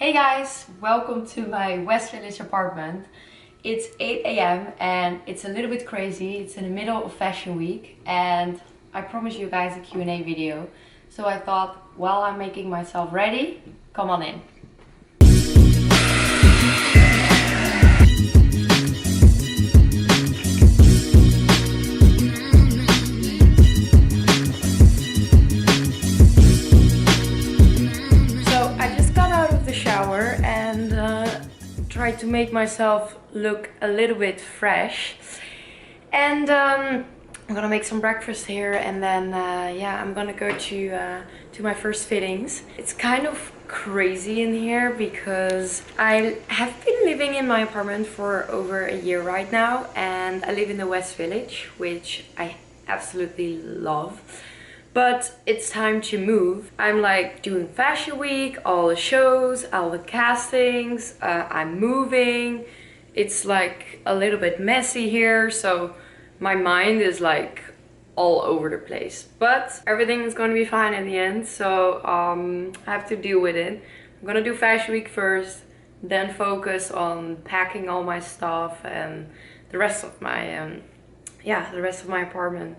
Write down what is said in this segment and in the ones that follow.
Hey guys, welcome to my West Village apartment. It's 8 a.m. and it's a little bit crazy. It's in the middle of Fashion Week and I promised you guys a Q&A video. So I thought, while I'm making myself ready, come on in. Try to make myself look a little bit fresh, and I'm gonna make some breakfast here, and then yeah, I'm gonna go to my first fittings. It's kind of crazy in here because I have been living in my apartment for over a year right now, and I live in the West Village, which I absolutely love. But it's time to move. I'm like doing Fashion Week, all the shows, all the castings, I'm moving. It's like a little bit messy here, so my mind is like all over the place. But everything is gonna be fine in the end, so I have to deal with it. I'm gonna do Fashion Week first, then focus on packing all my stuff and the rest of my, the rest of my apartment.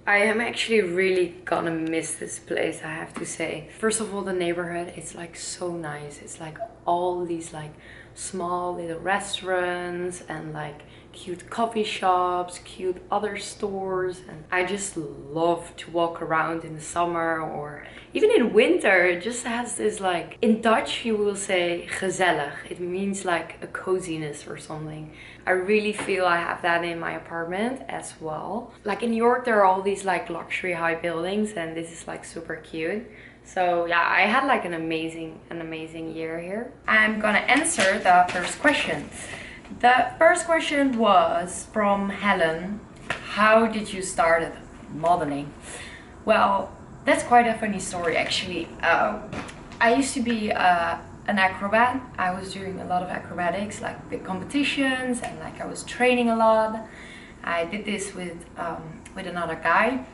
I am actually really gonna miss this place, I have to say. First of all, the neighborhood, it's like so nice. It's like all these like small little restaurants and like cute coffee shops, cute other stores, and I just love to walk around in the summer or even in winter. It just has this, like, in Dutch you will say gezellig. It means like a coziness or something. I really feel I have that in my apartment as well. Like in New York there are all these like luxury high buildings, and this is like super cute. So yeah, I had like an amazing year here. I'm gonna answer the first question. The first question was from Helen. How did you start modeling? Well, that's quite a funny story actually. I used to be an acrobat. I was doing a lot of acrobatics, like big competitions, and like I was training a lot. I did this with another guy.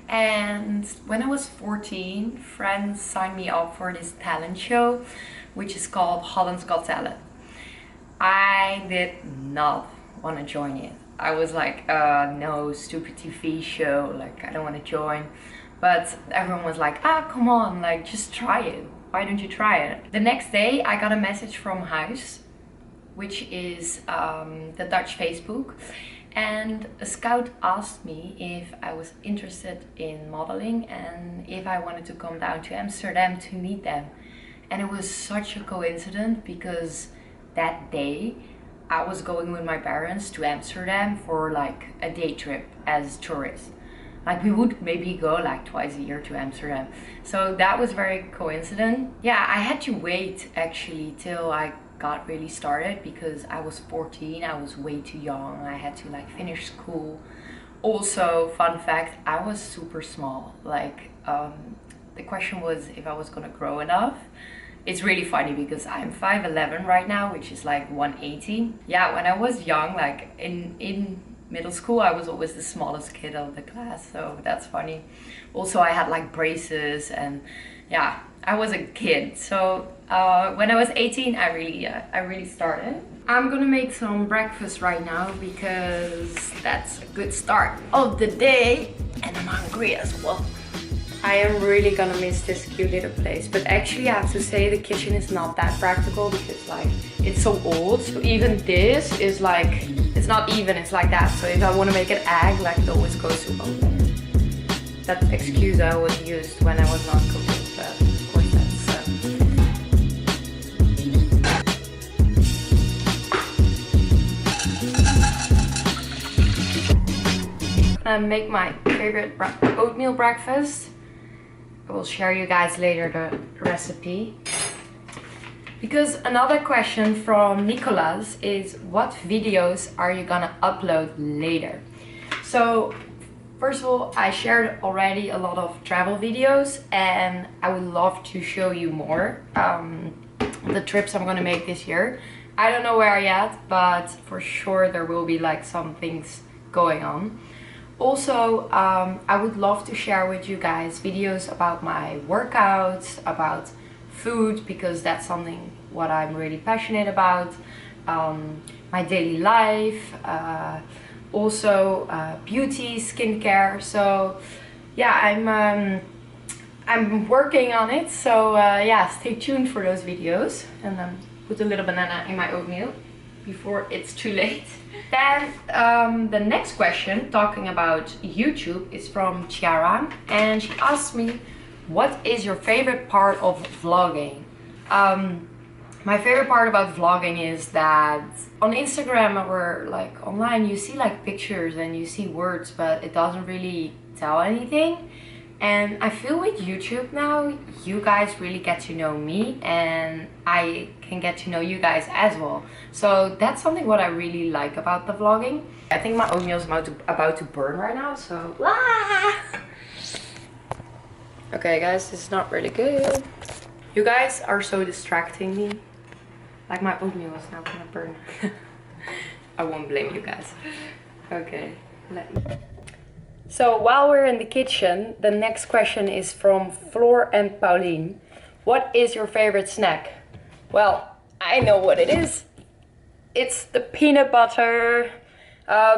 And when I was 14, friends signed me up for this talent show, which is called Holland's Got Talent. I did not want to join it. I was like, no, stupid TV show, like I don't want to join. But everyone was like, come on, like just try it. Why don't you try it? The next day I got a message from Huis, which is the Dutch Facebook. And a scout asked me if I was interested in modeling and if I wanted to come down to Amsterdam to meet them. And it was such a coincidence because that day I was going with my parents to Amsterdam for like a day trip as tourists. Like we would maybe go like twice a year to Amsterdam. So that was very coincident. Yeah, I had to wait actually till I got really started because I was 14, I was way too young. I had to like finish school. Also, fun fact, I was super small. Like the question was if I was gonna grow enough. It's really funny because I'm 5'11" right now, which is like 180. Yeah, when I was young, like in middle school, I was always the smallest kid of the class, so that's funny. Also, I had like braces, and yeah, I was a kid. So when I was 18, I really started. I'm gonna make some breakfast right now because that's a good start of the day, and I'm hungry as well. I am really gonna miss this cute little place, but actually I have to say the kitchen is not that practical because like it's so old. So even this is like, it's not even, it's like that. So if I want to make an egg, like it always goes to open. That excuse I always used when I was not cooking, but of course that's I make my favorite oatmeal breakfast. I will share you guys later the recipe. Because another question from Nicolas is, what videos are you gonna upload later? So first of all, I shared already a lot of travel videos, and I would love to show you more the trips I'm gonna make this year. I don't know where yet, but for sure there will be like some things going on. Also, I would love to share with you guys videos about my workouts, about food, because that's something what I'm really passionate about, my daily life, also beauty, skincare. So yeah, I'm working on it, so yeah, stay tuned for those videos. And then put a little banana in my oatmeal before it's too late. Then the next question, talking about YouTube, is from Chiara, and she asked me, what is your favorite part of vlogging? My favorite part about vlogging is that on Instagram or like online you see like pictures and you see words, but it doesn't really tell anything. And I feel with YouTube now, you guys really get to know me and I can get to know you guys as well. So that's something what I really like about the vlogging. I think my oatmeal is about to burn right now, so... Okay guys, this is not really good. You guys are so distracting me. Like my oatmeal is now gonna burn. I won't blame you guys. Okay, let me... So while we're in the kitchen, the next question is from Floor and Pauline. What is your favorite snack? Well, I know what it is. It's the peanut butter.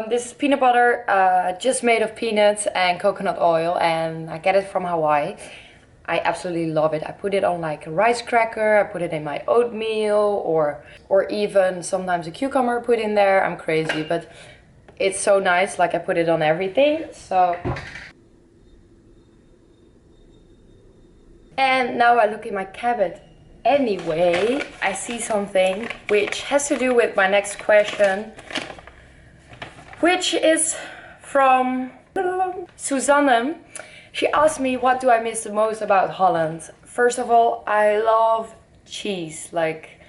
This is peanut butter just made of peanuts and coconut oil, and I get it from Hawaii. I absolutely love it. I put it on like a rice cracker, I put it in my oatmeal, or even sometimes a cucumber put in there. I'm crazy, but it's so nice, like I put it on everything. So, and now I look in my cabinet. Anyway, I see something which has to do with my next question, which is from Susanne. She asked me, what do I miss the most about Holland? First of all, I love cheese, like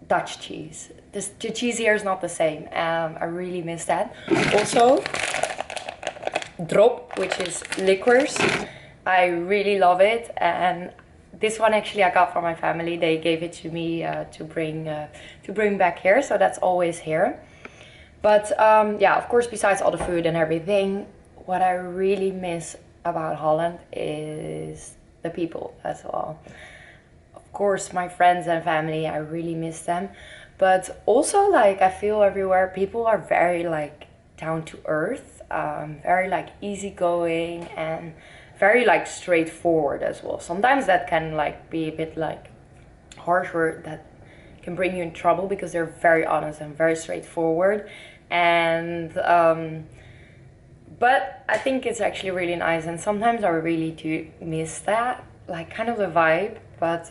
Dutch cheese. The cheese here is not the same. I really miss that. Also, drop, which is licorice. I really love it. And this one actually I got from my family. They gave it to me to bring back here. So that's always here. But yeah, of course, besides all the food and everything, what I really miss about Holland is the people as well. Of course, my friends and family, I really miss them. But also, like, I feel everywhere people are very like down to earth, very like easygoing and very like straightforward as well. Sometimes that can like be a bit like harsh, or that can bring you in trouble, because they're very honest and very straightforward. And but I think it's actually really nice, and sometimes I really do miss that, like kind of the vibe. But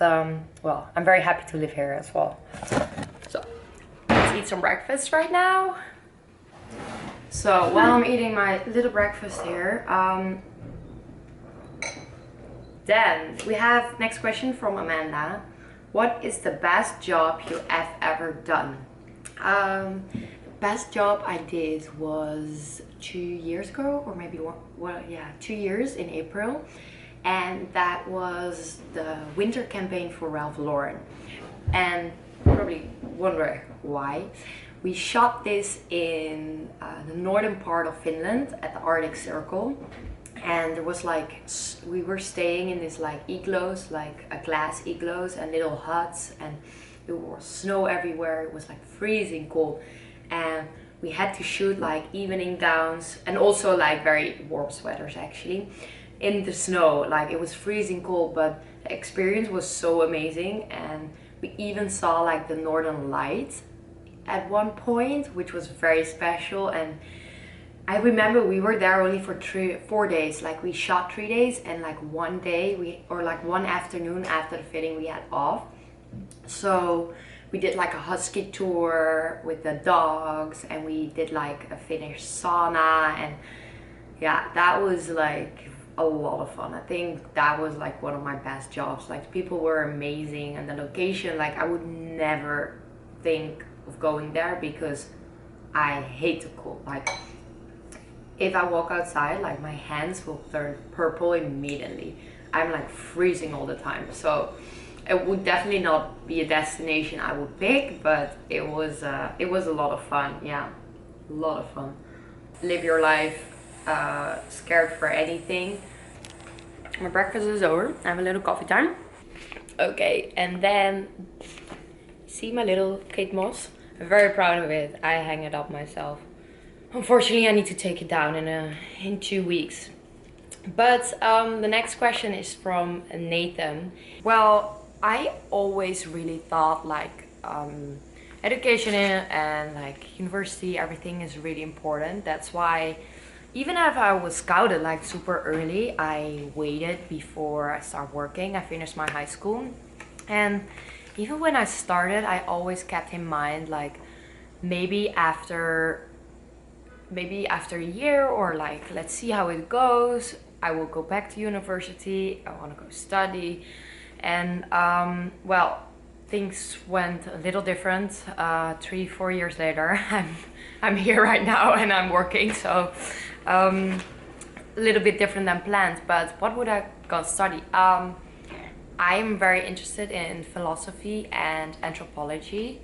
well, I'm very happy to live here as well. So let's eat some breakfast right now. So while I'm eating my little breakfast here, then we have next question from Amanda. What is the best job you have ever done? Best job I did was 2 years ago, or maybe yeah, 2 years in April. And that was the winter campaign for Ralph Lauren. And probably wonder why. We shot this in the northern part of Finland at the Arctic Circle. And there was like, we were staying in this like igloos, like a glass igloos and little huts, and there was snow everywhere. It was like freezing cold. And we had to shoot like evening gowns and also like very warm sweaters actually in the snow. Like it was freezing cold, but the experience was so amazing. And we even saw like the northern lights at one point, which was very special. And I remember we were there only for 4 days. Like we shot 3 days, and like one day or like one afternoon after the fitting we had off. So we did like a husky tour with the dogs, and we did like a Finnish sauna, and yeah, that was like a lot of fun. I think that was like one of my best jobs. Like people were amazing, and the location, like I would never think of going there because I hate the cold. Like if I walk outside, like my hands will turn purple immediately. I'm like freezing all the time. So it would definitely not be a destination I would pick, but it was a lot of fun. Yeah, a lot of fun. Live your life scared for anything. My breakfast is over. I have a little coffee time. Okay, and then see my little Kate Moss? I'm very proud of it. I hang it up myself. Unfortunately, I need to take it down in 2 weeks. But the next question is from Nathan. Well, I always really thought like education and like university, everything is really important. That's why even if I was scouted like super early, I waited before I start working. I finished my high school, and even when I started, I always kept in mind like maybe after a year, or like let's see how it goes, I will go back to university. I want to go study. And well, things went a little different. 3-4 years later, I'm here right now and I'm working, so a little bit different than planned. But what would I go study? I'm very interested in philosophy and anthropology,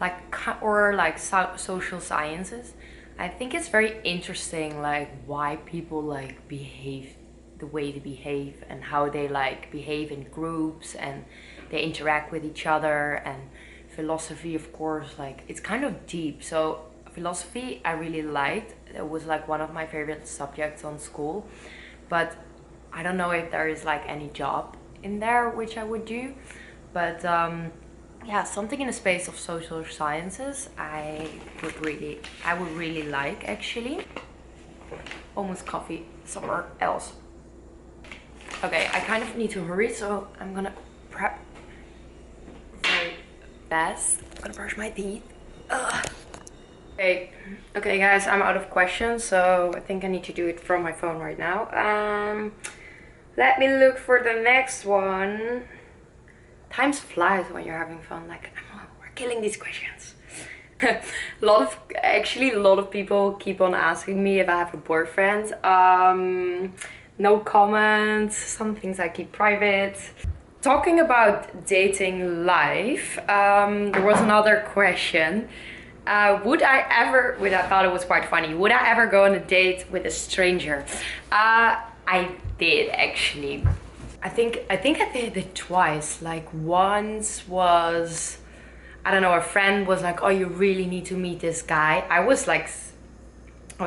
like social sciences. I think it's very interesting, like why people like behave the way they behave, and how they like behave in groups and they interact with each other. And philosophy, of course, like it's kind of deep. So philosophy I really liked. It was like one of my favorite subjects on school, but I don't know if there is like any job in there which I would do. But yeah, something in the space of social sciences I would really like, actually. Almost coffee somewhere else. Okay, I kind of need to hurry, so I'm gonna prep very fast. I'm gonna brush my teeth. Ugh. Okay guys, I'm out of questions, so I think I need to do it from my phone right now. Let me look for the next one. Times flies when you're having fun. Like, we're killing these questions. a lot of people keep on asking me if I have a boyfriend. No comments. Some things I keep private. Talking about dating life, there was another question. I thought it was quite funny. Would I ever go on a date with a stranger? I did, actually. I think I did it twice. Like once was, I don't know, a friend was like, oh, you really need to meet this guy. I was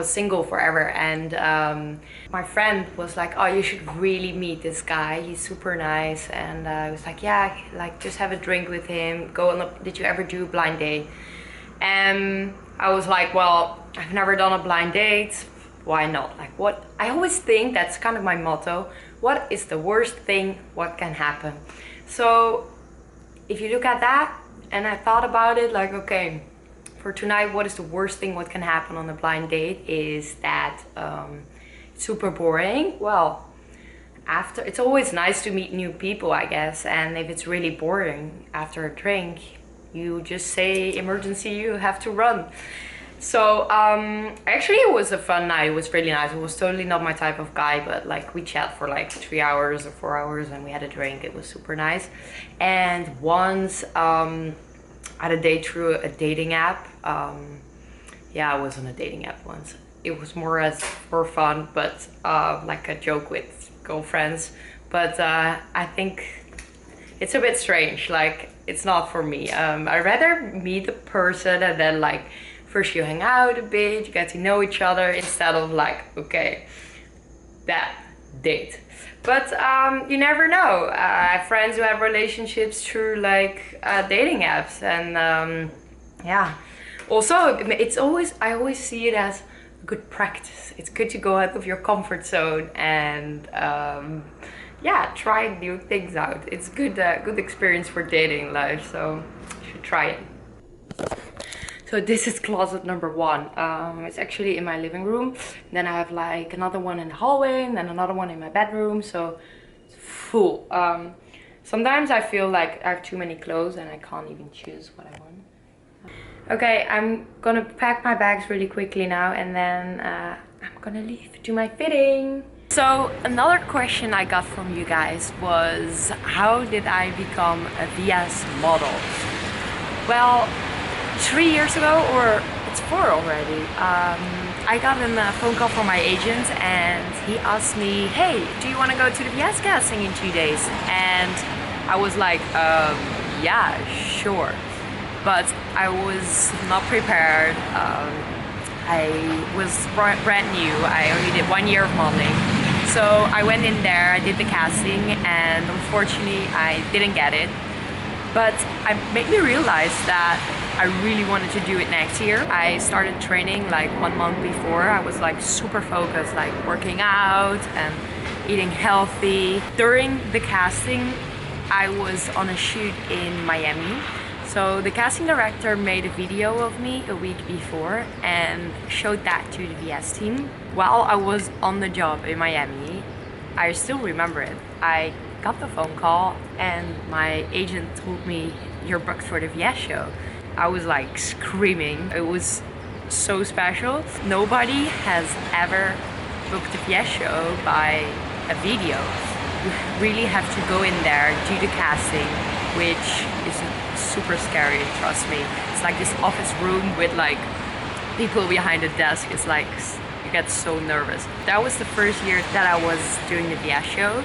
single forever, and my friend was like, oh, you should really meet this guy. He's super nice. And I was like, yeah, like just have a drink with him. Did you ever do a blind date? And I was like, well, I've never done a blind date. Why not? Like, what I always think, that's kind of my motto. What is the worst thing what can happen? So if you look at that, and I thought about it, like, okay, for tonight, what is the worst thing what can happen on a blind date? Is that it's super boring. Well, it's always nice to meet new people, I guess. And if it's really boring after a drink, you just say emergency, you have to run. So actually it was a fun night. It was really nice. It was totally not my type of guy, but like we chat for like 3 hours or 4 hours and we had a drink. It was super nice. And once I had a date through a dating app. Yeah, I was on a dating app once. It was more as for fun, but like a joke with girlfriends. But I think it's a bit strange. Like, it's not for me. I'd rather meet a person and then like first you hang out a bit, you get to know each other, instead of like, okay, that date. But you never know. I have friends who have relationships through like dating apps, and yeah. Also, I always see it as good practice. It's good to go out of your comfort zone and yeah, try new things out. It's good experience for dating life, so you should try it. So this is closet number 1. It's actually in my living room. Then I have like another one in the hallway, and then another one in my bedroom. So it's full. Sometimes I feel like I have too many clothes and I can't even choose what I want. Okay, I'm gonna pack my bags really quickly now, and then I'm gonna leave to my fitting. So another question I got from you guys was, how did I become a VS model? Well, 3 years ago, or it's 4 already, I got a phone call from my agent, and he asked me, hey, do you want to go to the VS casting in 2 days? And I was like, yeah, sure. But I was not prepared. I was brand new. I only did 1 year of modeling. So I went in there, I did the casting, and unfortunately I didn't get it. But it made me realize that I really wanted to do it next year. I started training like 1 month before. I was like super focused, like working out and eating healthy. During the casting, I was on a shoot in Miami. So the casting director made a video of me a week before and showed that to the VS team. While I was on the job in Miami, I still remember it. I got the phone call and my agent told me, "You're booked for the VS show." I was like screaming. It was so special. Nobody has ever booked the VS show by a video. You really have to go in there, do the casting, which is super scary, trust me. It's like this office room with like people behind the desk. It's like you get so nervous. That was the first year that I was doing the VS show.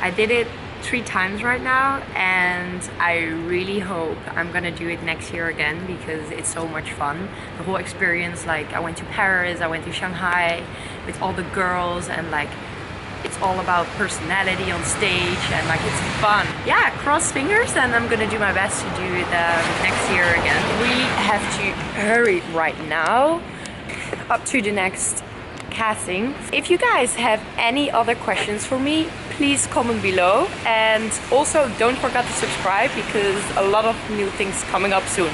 I did it 3 times right now, and I really hope I'm gonna do it next year again because it's so much fun. The whole experience, like I went to Paris, I went to Shanghai with all the girls, and like it's all about personality on stage, and like it's fun. Yeah, cross fingers, and I'm gonna do my best to do it next year again. We have to hurry right now up to the next casting. If you guys have any other questions for me, please comment below, and also don't forget to subscribe because a lot of new things coming up soon.